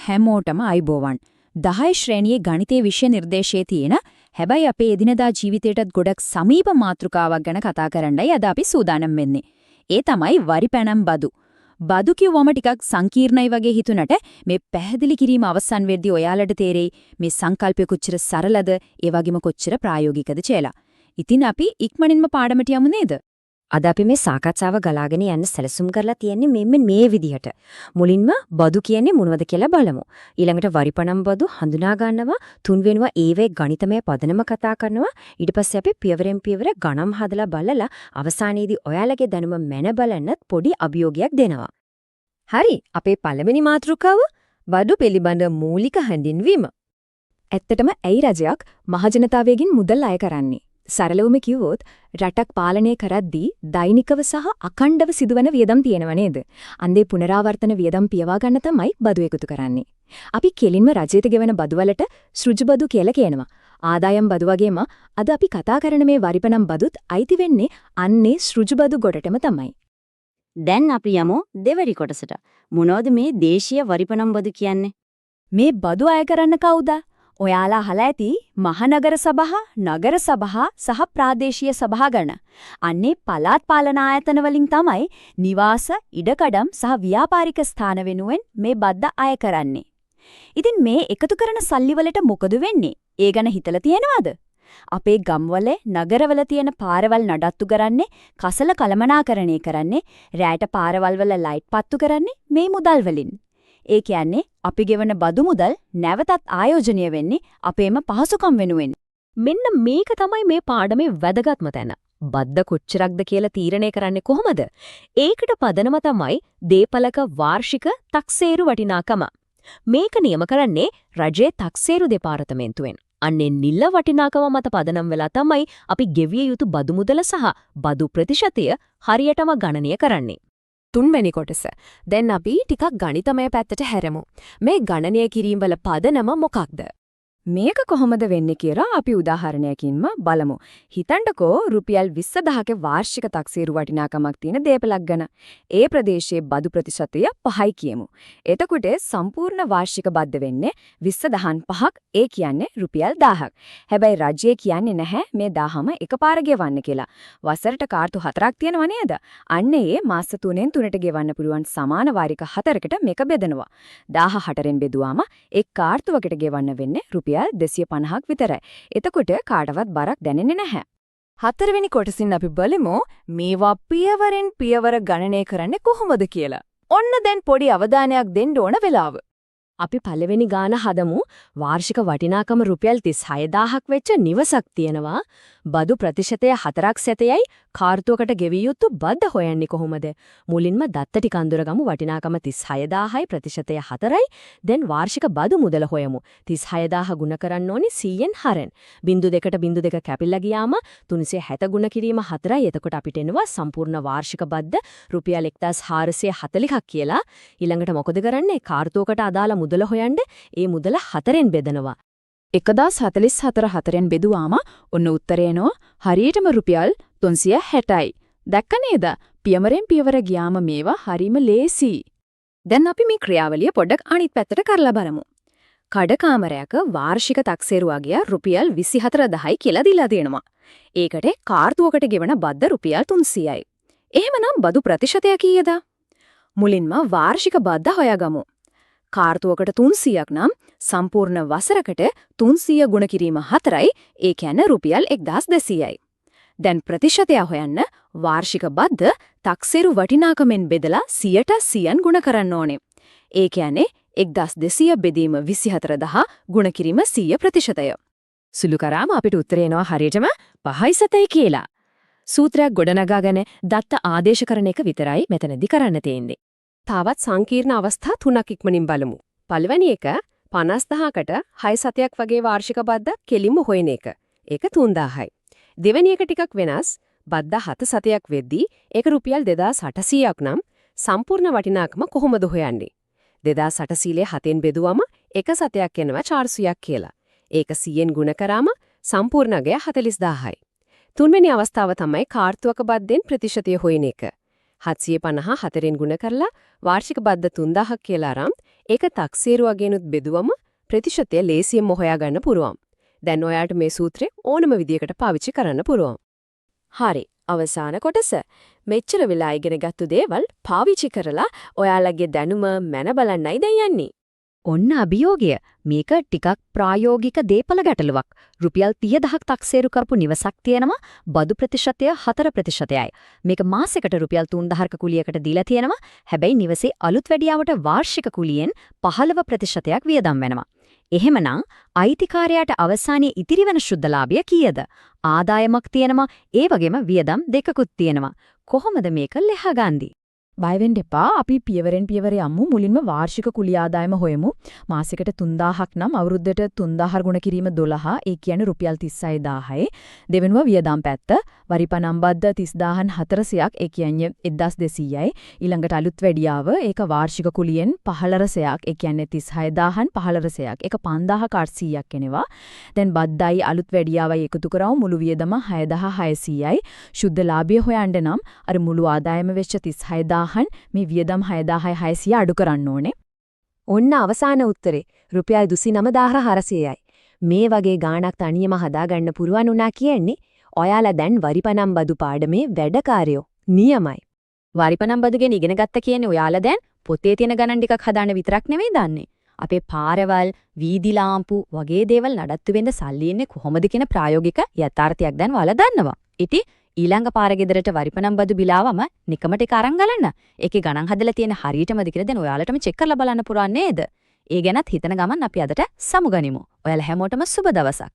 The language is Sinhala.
හැමෝටම අයිබෝවන්. 10 ශ්‍රේණියේ ගණිතයේ විෂය නිර්දේශයේ තියෙන හැබැයි අපේ එදිනදා ජීවිතයටත් ගොඩක් සමීප මාතෘකාවක් ගැන කතා කරන්නයි අද අපි සූදානම් වෙන්නේ. ඒ තමයි වරිපැනම් බදු. බදු කිව්වම ටිකක් සංකීර්ණයි වගේ හිතුණට මේ පැහැදිලි කිරීම අවසන් වෙද්දී ඔයාලට තේරෙයි මේ සංකල්පය කොච්චර සරලද ඒ වගේම කොච්චර ප්‍රායෝගිකද කියලා. ඉතින් අපි ඉක්මනින්ම පාඩමට යමු නේද? අද අපි මේ සාකච්ඡාව ගලාගෙන යන්න සැලසුම් කරලා තියෙන්නේ මේ විදිහට. මුලින්ම බදු කියන්නේ මොනවද කියලා බලමු. ඊළඟට වරිපණම් බදු හඳුනා ගන්නවා, තුන්වෙනුව ඒවේ ගණිතමය පදනම කතා කරනවා. ඊට පස්සේ අපි පියවරෙන් පියවර ගණම් හදලා බලලා අවසානයේදී ඔයාලගේ දැනුම මැන බලන්නත් පොඩි අභියෝගයක් දෙනවා. හරි, අපේ පළවෙනි මාතෘකාව බදු පිළිබඳ මූලික හැඳින්වීම. ඇත්තටම ඇයි රජයක් මහජනතාවගෙන් මුදල් අය කරන්නේ? සරලවම කිව්වොත් රටක් පාලනය කරද්දී දෛනිකව සහ අඛණ්ඩව සිදුවන වියදම් තියෙනව නේද? අන්දේ පුනරාවර්තන වියදම් පියවා ගන්න තමයි බදු එකතු කරන්නේ. අපි කෙලින්ම රජයට ගෙවන බදු වලට සෘජු බදු කියලා කියනවා. ආදායම් බදු වගේම අද අපි කතා කරන මේ වරිපණම් බදුත් අයිති වෙන්නේ අන්නේ සෘජු බදු ගොඩටම තමයි. දැන් අපි යමු දෙවැනි කොටසට. මොනවද මේ දේශීය වරිපණම් බදු කියන්නේ? මේ බදු අය කරන්න කවුද? ඔයාලා අහලා ඇති මහනගර සභා, නගර සභා සහ ප්‍රාදේශීය සභා ගණ. අන්නේ පළාත් පාලන ආයතන වලින් තමයි නිවාස, ඉඩකඩම් සහ ව්‍යාපාරික ස්ථාන වෙනුවෙන් මේ බද්ද අය කරන්නේ. ඉතින් මේ එකතු කරන සල්ලි වලට මොකද වෙන්නේ? ඒ ගැන හිතලා තියෙනවද? අපේ ගම්වල, නගරවල තියෙන පාරවල් නඩත්තු කරන්නේ, කසල කළමනාකරණය කරන්නේ, රැයට පාරවල් වල ලයිට් පත්තු කරන්නේ මේ මුදල් වලින්. ඒ කියන්නේ අපි ගෙවන බදු මුදල් නැවතත් ආයෝජනය වෙන්නේ අපේම පහසුකම් වෙනුවෙන්. මෙන්න මේක තමයි මේ පාඩමේ වැදගත්ම තැන. බද්ද කොච්චරක්ද කියලා තීරණය කරන්නේ කොහොමද? ඒකට පදනම තමයි දීපලක වාර්ෂික තක්සේරු වටිනාකම. මේක නියම කරන්නේ රජයේ තක්සේරු දෙපාර්තමේන්තුවෙන්. අන්නේ නිල වටිනාකම මත පදනම් වෙලා තමයි අපි ගෙවිය යුතු බදු මුදල සහ බදු ප්‍රතිශතය හරියටම ගණනය කරන්නේ. තුන්වෙනි කොටස. දැන් අපි ටිකක් ගණිතමය පැත්තට හැරෙමු. මේ ගණනය කිරීම වල පදනම මොකක්ද? මේක කොහොමද වෙන්නේ කියලා අපි උදාහරණයකින්ම බලමු. හිතන්නකෝ රුපියල් 20000ක වාර්ෂික තක්සේරු වටිනාකමක් තියෙන දේපලක් ගැන. ඒ ප්‍රදේශයේ බදු ප්‍රතිශතය 5යි කියමු. එතකොට සම්පූර්ණ වාර්ෂික බද්ද වෙන්නේ 20005ක්. ඒ කියන්නේ රුපියල් 1000ක්. හැබැයි රජය කියන්නේ නැහැ මේ 1000ම එකපාර ගෙවන්න කියලා. වසරට කාර්තු 4ක් තියෙනව නේද? අන්න ඒ මාස 3න් 3ට ගෙවන්න පුළුවන් සමාන වාරික 4කට මේක බෙදනවා. 1004න් බෙදුවාම එක් කාර්තුවකට ගෙවන්න වෙන්නේ රුපියල් 250ක් විතරයි. එතකොට කාටවත් බරක් දැනෙන්නේ නැහැ. හතරවෙනි කොටසින් අපි බලමු මේවා පියවරෙන් පියවර ගණනය කරන්නේ කොහොමද කියලා. ඔන්න දැන් පොඩි අවධානයක් දෙන්න ඕන වෙලාව. අපි පළවෙනි ගාන හදමු. වාර්ෂික වටිනාකම රුපියල් 36000ක් වෙච්ච නිවසක් තියෙනවා. බදු ප්‍රතිශතය 4ක් සැතයයි කාර්තුවකට ගෙවිය යුතු බද්ද හොයන්නේ කොහොමද? මුලින්ම දත්ත ටික අඳුරගමු. වටිනාකම 36000යි ප්‍රතිශතය 4යි. දැන් වාර්ෂික බදු මුදල හොයමු. 36000 ගුණ කරන්න ඕනේ 100න් හරෙන්. 0.02 කැපිලා ගියාම 360 ගුණ කිරීම 4යි. එතකොට අපිට එනවා සම්පූර්ණ වාර්ෂික බද්ද රුපියල් 1440ක් කියලා. ඊළඟට මොකද කරන්නේ? කාර්තුවකට අදාළ මුදල හොයන්න ඒ මුදල 4ෙන් බෙදනවා. 1044 4ෙන් බෙදුවාම ඔන්න උත්තරය එනවා හරියටම රුපියල් 360යි. දැක්ක නේද? පියවරෙන් පියවර ගියාම මේවා හරිම ලේසි. දැන් අපි මේ ක්‍රියාවලිය පොඩ්ඩක් අනිත් පැත්තට කරලා බලමු. කඩකාමරයක වාර්ෂික තක්සේරු වගය රුපියල් 24000යි කියලා දීලා තියෙනවා. ඒකට කාර්තුවකට ගෙවන බද්ද රුපියල් 300යි. එහෙමනම් බදු ප්‍රතිශතය කීයද? මුලින්ම වාර්ෂික බද්ද හොයාගමු. කාර්තුවකට 300ක් නම් සම්පූර්ණ වසරකට 300 ගුණ කිරීම 4යි. ඒ කියන්නේ රුපියල් 1200යි. දැන් ප්‍රතිශතය හොයන්න වාර්ෂික බද්ද තක්සේරු වටිනාකමෙන් බෙදලා 100න් ගුණ කරන්න ඕනේ. ඒ කියන්නේ 1200 බෙදීම 24000 ගුණ කිරීම 100%. සුළු කරාම අපිට උත්තරේ එනවා හරියටම 5.7යි කියලා. සූත්‍රයක් ගොඩනගාගෙන දත්ත ආදේශ කරන එක විතරයි මෙතනදී කරන්න තියෙන්නේ. තවත් සංකීර්ණ අවස්ථා 3ක් ඉක්මනින් බලමු. පළවෙනි එක 50000කට 6 සතයක් වගේ වාර්ෂික බද්ද කෙලින්ම හොයන එක. ඒක 3000යි. දෙවෙනි එක ටිකක් වෙනස්. බද්ද 7 සතයක් වෙද්දී ඒක රුපියල් 2800ක් නම් සම්පූර්ණ වටිනාකම කොහොමද හොයන්නේ? 2800 7ෙන් බෙදුවම එක සතයක් එනවා 400ක් කියලා. ඒක 100ෙන් ගුණ කරාම සම්පූර්ණ අගය 40000යි. තුන්වෙනි අවස්ථාව තමයි කාර්තුවක බද්දෙන් ප්‍රතිශතය හොයන එක. 754න් ගුණ කරලා වාර්ෂික බද්ද 3000ක් කියලා අරන් ඒක තක්සේරුවගෙනුත් බෙදුවම ප්‍රතිශතය ලේසියෙන්ම හොයාගන්න පුරුවන්. දැන් ඔයාලට මේ සූත්‍රය ඕනම විදියකට පාවිච්චි කරන්න පුරුවන්. හරි. අවසාන කොටස. මෙච්චර වෙලා ඉගෙනගත්තු දේවල් පාවිච්චි කරලා ඔයාලගේ දැනුම මැන බලන්නයි දැන් යන්නේ. ඔන්න අභියෝගය. මේක ටිකක් ප්‍රායෝගික දේපල ගැටලුවක්. රුපියල් 30000ක් තක්සේරු කරපු නිවසක් තියෙනවා. බදු ප්‍රතිශතය 4%යි. මේක මාසෙකට රුපියල් 3000ක කුලියකට දීලා තියෙනවා. හැබැයි නිවසේ අලුත් වැඩියාවට වාර්ෂික කුලියෙන් 15%ක් වියදම් වෙනවා. එහෙමනම් අයිතිකාරයාට අවසානයේ ඉතිරි වෙන ශුද්ධ ලාභය කීයද? ආදායමක් තියෙනවා, ඒ වගේම වියදම් දෙකකුත් තියෙනවා. කොහොමද මේක ලෙහගන්නේ? බය වෙන්න එපා. අපි පියවරෙන් පියවර යමු. මුලින්ම වාර්ෂික කුලිය ආදායම හොයමු. මාසෙකට 3000ක් නම් අවුරුද්දට 3000 ගුණ කිරීම 12. ඒ කියන්නේ රුපියල් 36000යි. දෙවෙනුව වියදම් පැත්ත. වරිපනම් බද්ද 30000න් 400ක්. ඒ කියන්නේ 1200යි. ඊළඟට අලුත් වැඩියාව. ඒක වාර්ෂික කුලියෙන් 15%ක්. ඒ කියන්නේ 36000න් 15%ක්. ඒක 5800ක් එනවා. දැන් බද්දයි අලුත් වැඩියාවයි එකතු කරාම මුළු වියදම 6600යි. ශුද්ධ ලාභය හොයන්න නම් අර මුළු ආදායම වෙච්ච 36000 මේ වියදම් 6600 අඩු කරන්න ඕනේ. ඔන්න අවසාන උත්තරේ රුපියල් 29400යි. මේ වගේ ගාණක් තනියම හදාගන්න පුරුවන් උනා කියන්නේ ඔයාලා දැන් වරිපනම් බදු පාඩමේ වැඩකාරයෝ. නියමයි. වරිපනම් බදු ගැන ඉගෙන ගත්ත කියන්නේ ඔයාලා දැන් පොතේ තියෙන ගණන් ටිකක් හදාන්න විතරක් නෙවෙයි දන්නේ. අපේ පාරවල්, වීදි ලාම්පු වගේ දේවල් නඩත්තු වෙන්න සල්ලි ඉන්නේ කොහොමද කියන ප්‍රායෝගික යථාර්ථයක් දැන් ඔයාලා දන්නවා. ඉතින් ඊළඟ පාර ගෙදරට වරිපනම් බදු බිලාවම නිකමට ඒක අරන් ගලන්න. ඒකේ ගණන් හදලා තියෙන හරියටමද කියලා දැන් ඔයාලටම චෙක් කරලා බලන්න පුරන්නේ නේද? ඒ ගැනත් හිතන ගමන් අපි අදට සමුගනිමු. ඔයාලා හැමෝටම සුබ දවසක්.